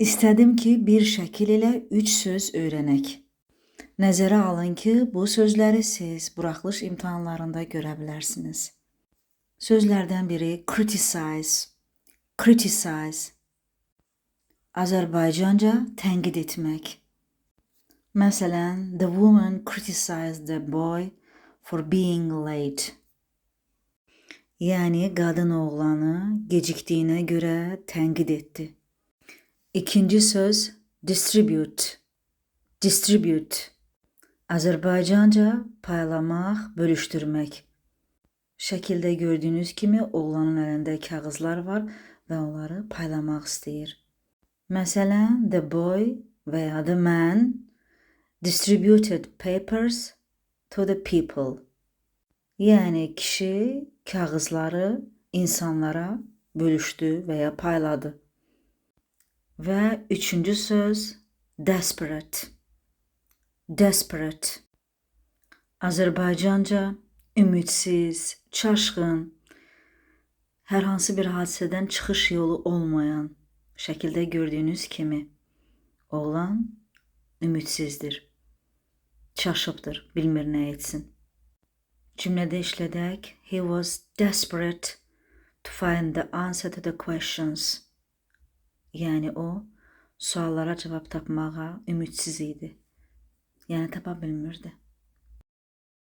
İstədim ki, bir şəkil ilə 3 söz öyrənək. Nəzərə alın ki, bu sözləri siz buraxılış imtahanlarında görə bilərsiniz. Sözlərdən biri criticize, criticize. Azərbaycanca tənqid etmək. Məsələn, the woman criticized the boy for being late. Yəni, qadın oğlanı gecikdiyinə görə tənqid etdi. İkinci söz distribute, distribute. Azərbaycanca paylamaq, bölüşdürmək. Şəkildə gördüyünüz kimi oğlanın əlində kağızlar var və onları paylamaq istəyir. Məsələn, the boy və ya the man distributed papers to the people. Yəni, kişi kağızları insanlara bölüşdü və ya payladı. Və üçüncü söz desperate, desperate. Azərbaycanca ümidsiz, çaşqın, hər hansı bir hadisədən çıxış yolu olmayan, şəkildə gördüyünüz kimi oğlan ümidsizdir, çaşıbdır, bilmir nə etsin. Cümlədə işlədək, he was desperate to find the answer to the questions. Yəni o, suallara cavab tapmağa ümidsiz idi. Yəni tapa bilmirdi.